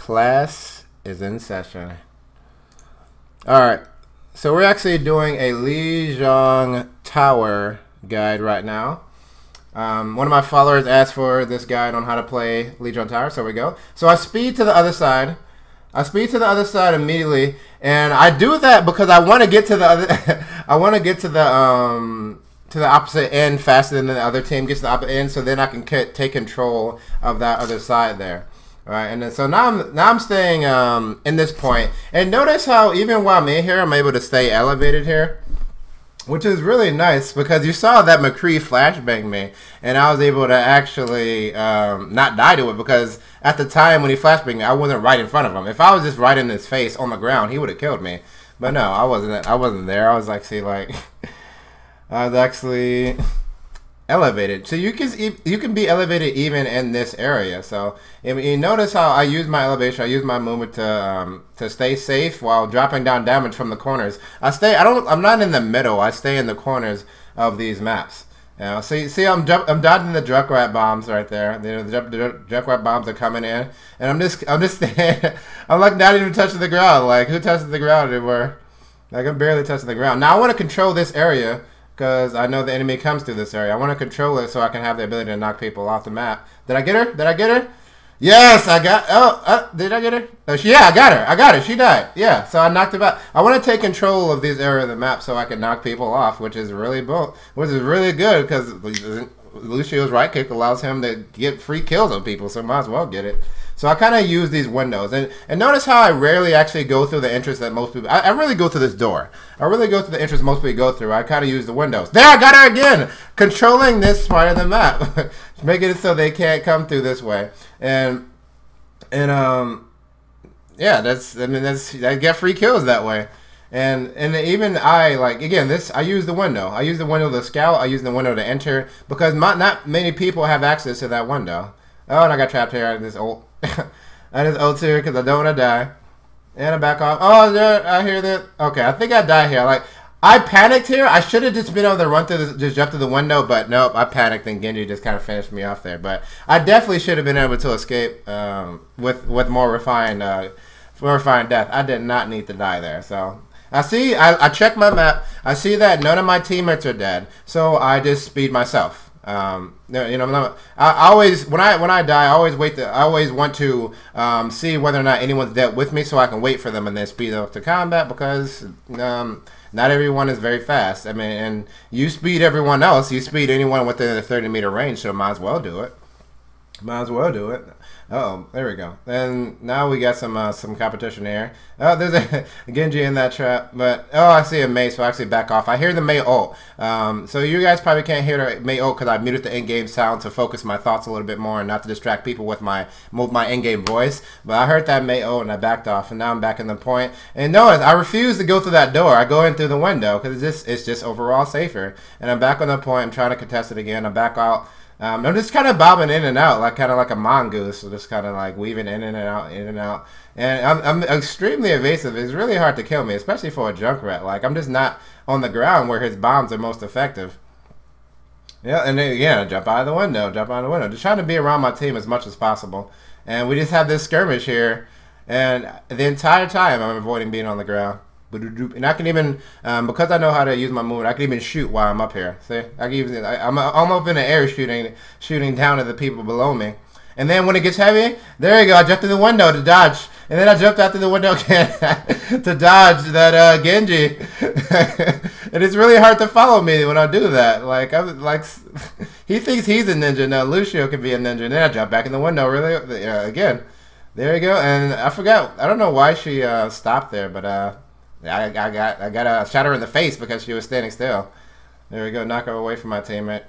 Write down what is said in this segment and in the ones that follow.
Class is in session. Alright, so we're actually doing a Lijang Tower guide right now. One of my followers asked for this guide on how to play Lijang Tower, so we go. So I speed to the other side. I speed to the other side immediately, and I do that because I want to get to the other. I want to get to the opposite end faster than the other team gets to the opposite end, so then I can take control of that other side there. All right, and then so now I'm staying in this point, and notice how even while I'm in here, I'm able to stay elevated here, which is really nice because you saw that McCree flashbang me, and I was able to actually not die to it because at the time when he flashbanged me, I wasn't right in front of him. If I was just right in his face on the ground, he would have killed me. But no, I wasn't. I wasn't there. I was actually like, I was actually elevated. So you can be elevated even in this area. So you notice how I use my elevation. I use my movement to stay safe while dropping down damage from the corners. I'm not in the middle. I stay in the corners of these maps. You know, see, I'm dodging the Junkrat bombs right there. The Junkrat bombs are coming in, and I'm just I'm like not even touching the ground. Like who touches the ground anymore? Like I'm barely touching the ground. Now I want to control this area, because I know the enemy comes through this area. I want to control it so I can have the ability to knock people off the map. Did I get her? Did I get her? Yes, I got. Did I get her? Oh, yeah, I got her. I got her. She died. Yeah, so I knocked her out. I want to take control of these areas of the map so I can knock people off, which is really good because Lucio's right kick allows him to get free kills on people, so might as well get it. So I kind of use these windows. And notice how I rarely actually go through the entrance that most people... I really go through this door. I really go through the entrance most people go through. I kind of use the windows. There, I got her again! Controlling this part of the map. Making it so they can't come through this way. Yeah, I get free kills that way. And even I use the window. I use the window to scout. I use the window to enter. Because not many people have access to that window. Oh, and I got trapped here at this ult. I just ult here because I don't want to die. And I back off. Oh, I hear that. Okay, I think I died here. Like, I panicked here. I should have just been able to run through this, just jump through the window, but nope, I panicked and Genji just kind of finished me off there. But I definitely should have been able to escape with more refined death. I did not need to die there. So I checked my map. I see that none of my teammates are dead, so I just speed myself. I always when I die, I always wait. I always want to see whether or not anyone's dead with me, so I can wait for them and then speed up to combat because not everyone is very fast. I mean, and you speed everyone else. You speed anyone within the 30-meter range, so might as well do it. Might as well do it. Uh-oh, there we go. And now we got some competition here. Oh, there's a Genji in that trap. But, oh, I see a Mei, so I actually back off. I hear the Mei ult. So you guys probably can't hear the Mei ult because I muted the in-game sound to focus my thoughts a little bit more and not to distract people with my in-game voice. But I heard that Mei ult and I backed off, and now I'm back in the point. And notice, I refuse to go through that door. I go in through the window because it's just overall safer. And I'm back on the point. I'm trying to contest it again. I back out. I'm just kind of bobbing in and out, kind of like a mongoose, so just kind of like weaving in and out, in and out. And I'm extremely evasive. It's really hard to kill me, especially for a Junkrat. Like, I'm just not on the ground where his bombs are most effective. Yeah, and then again, jump out of the window, Just trying to be around my team as much as possible. And we just have this skirmish here, and the entire time I'm avoiding being on the ground. And I can even, because I know how to use my movement, I can even shoot while I'm up here. See, I'm up in the air shooting down at the people below me. And then when it gets heavy, there you go. I jumped through the window to dodge, and then I jumped out through the window again to dodge that Genji. And it's really hard to follow me when I do that. Like he thinks he's a ninja now. Lucio can be a ninja. And then I jump back in the window. Really, again. There you go. And I forgot. I don't know why she stopped there, but I got a shot her in the face because she was standing still. There we go, knock her away from my teammate.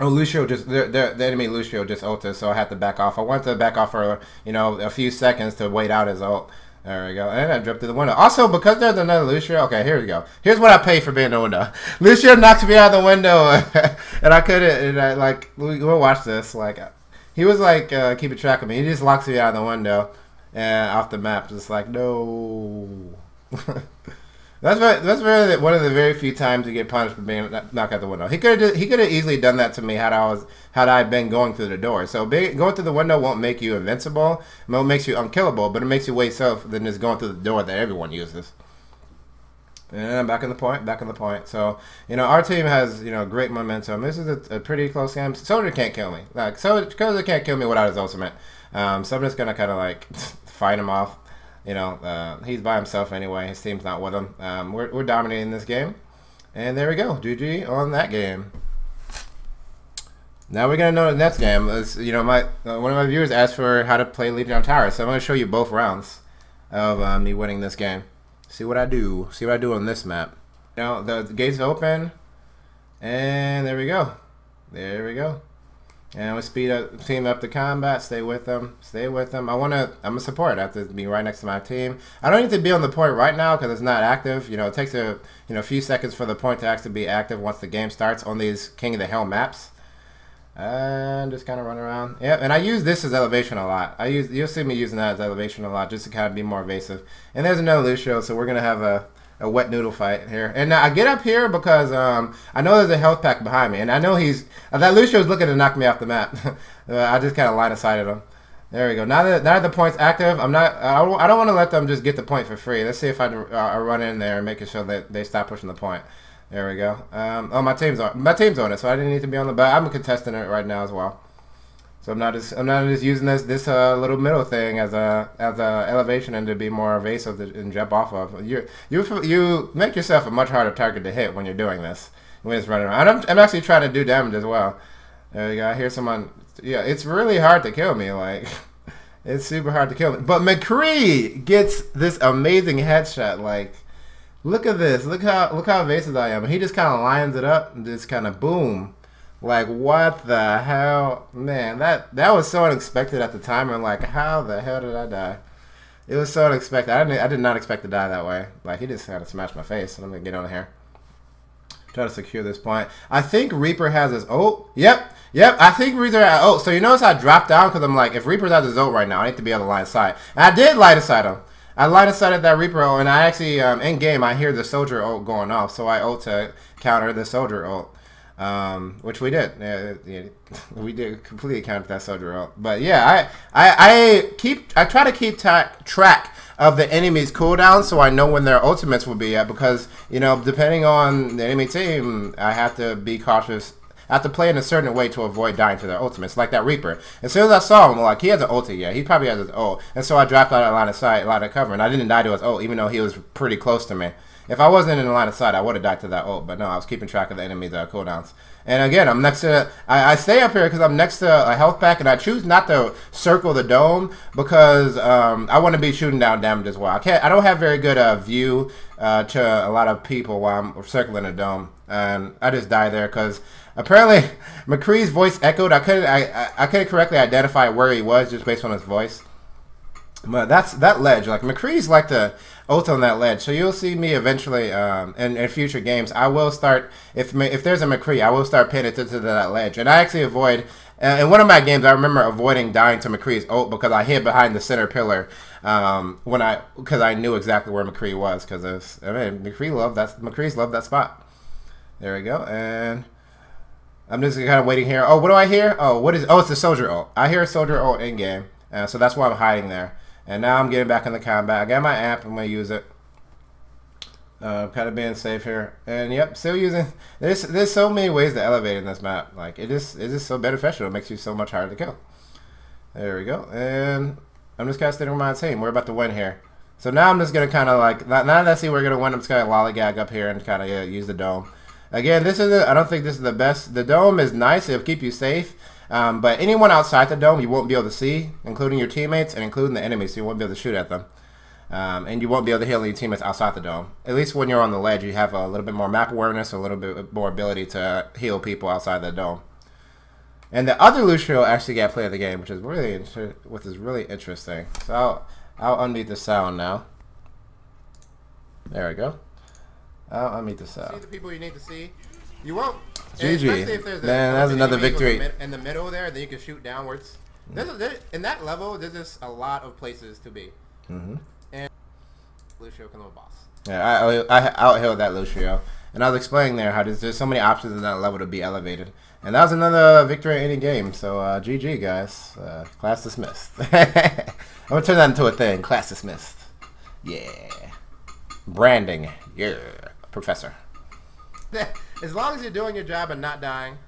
Oh, Lucio the enemy Lucio just ulted, so I had to back off. I wanted to back off for a few seconds to wait out his ult. There we go, and I dropped through the window. Also, because there's another Lucio, okay, here we go. Here's what I pay for being in the window. Lucio knocks me out of the window, and I couldn't. And we'll watch this. Like, he was like keeping track of me. He just locks me out of the window and off the map, just like no. That's really one of the very few times you get punished for being knocked out the window. He could have easily done that to me had I been going through the door. So going through the window won't make you invincible. It makes you unkillable, but it makes you way safer than just going through the door that everyone uses. And back in the point. So, our team has, great momentum. This is a pretty close game. Soldier can't kill me. Soldier can't kill me without his ultimate. So I'm just going to kind of, fight him off. He's by himself anyway. His team's not with him. We're dominating this game. And there we go. GG on that game. Now we're going to know the next game. One of my viewers asked for how to play Lijang Tower. So I'm going to show you both rounds of me winning this game. See what I do. See what I do on this map. The gates open. And there we go. There we go. And we team up the combat. Stay with them. Stay with them. I'm a support. I have to be right next to my team. I don't need to be on the point right now because it's not active. It takes a few seconds for the point to actually be active once the game starts on these King of the Hill maps. And just kind of run around. Yep, and I use this as elevation a lot. You'll see me using that as elevation a lot just to kind of be more evasive. And there's another Lucio, so we're gonna have a wet noodle fight here. And now I get up here because I know there's a health pack behind me, and I know that Lucio's looking to knock me off the map. I just kind of line of sighted him. There we go. Now that the point's active, I don't want to let them just get the point for free. Let's see if I run in there and making sure that they stop pushing the point. There we go. My team's on it, so I didn't need to be on the. But I'm contesting it right now as well. So I'm not just using this little middle thing as a elevation and to be more evasive and jump off of. You make yourself a much harder target to hit when you're doing this. When it's running around. I'm actually trying to do damage as well. There we go. I hear someone. Yeah, it's really hard to kill me. It's super hard to kill me. But McCree gets this amazing headshot. Look at this. Look how evasive I am. He just kind of lines it up and just kind of boom. What the hell? Man, that was so unexpected at the time. I'm like, how the hell did I die? It was so unexpected. I did not expect to die that way. He just had to smash my face. Let me get on here. Try to secure this point. I think Reaper has his ult. Yep. I think Reaper has ult. So you notice I dropped down because I'm like, if Reaper has his ult right now, I need to be on the line of sight. And I did line of sight him. I line of sight at that Reaper ult, and I actually, in game, I hear the Soldier ult going off, so I ult to counter the Soldier ult, which we did. We did completely counter that Soldier ult. But yeah, I try to keep track of the enemy's cooldown so I know when their ultimates will be at because, depending on the enemy team, I have to be cautious. I have to play in a certain way to avoid dying to their ultimates, like that Reaper. As soon as I saw him, he has an ulti, yeah. He probably has his ult. And so I dropped out of line of sight, line of cover, and I didn't die to his ult, even though he was pretty close to me. If I wasn't in the line of sight, I would have died to that ult, but no, I was keeping track of the enemy's cooldowns. And again, I'm next to, I stay up here because I'm next to a health pack, and I choose not to circle the dome because I want to be shooting down damage as well. I don't have very good view to a lot of people while I'm circling a dome, and I just die there because apparently McCree's voice echoed. I couldn't correctly identify where he was just based on his voice. But that's that ledge. McCree's like to ult on that ledge, so you'll see me eventually in future games. I will start if there's a McCree, I will start paying attention to that ledge, and I actually avoid. In one of my games, I remember avoiding dying to McCree's ult because I hid behind the center pillar because I knew exactly where McCree was because McCree's loved that spot. There we go, and I'm just kind of waiting here. Oh, what do I hear? Oh, it's the Soldier ult. I hear a Soldier ult in game, so that's why I'm hiding there. And now I'm getting back in the combat. I got my amp. I'm gonna use it. Kind of being safe here, and yep, still using. There's so many ways to elevate in this map. It is so beneficial. It makes you so much harder to kill. There we go, and I'm just kind of sticking with my team. We're about to win here. So now I'm just gonna kind of now that I see we're gonna win, I'm just gonna lollygag up here and kind of use the dome. Again, I don't think this is the best. The dome is nice. It'll keep you safe. But anyone outside the dome, you won't be able to see, including your teammates and including the enemies, so you won't be able to shoot at them. And you won't be able to heal your teammates outside the dome. At least when you're on the ledge, you have a little bit more map awareness, a little bit more ability to heal people outside the dome. And the other Lucio actually got play of the game, which is really interesting. So I'll unmute the sound now. There we go. I'll unmute the sound. See the people you need to see. You won't. GG. Man, that's another victory. In the middle there, then you can shoot downwards. In that level, there's just a lot of places to be. And Lucio can be a boss. Yeah, I out-healed that Lucio. And I was explaining there how there's so many options in that level to be elevated. And that was another victory in any game. So, GG, guys. Class dismissed. I'm going to turn that into a thing. Class dismissed. Yeah. Branding. Yeah. Professor. As long as you're doing your job and not dying.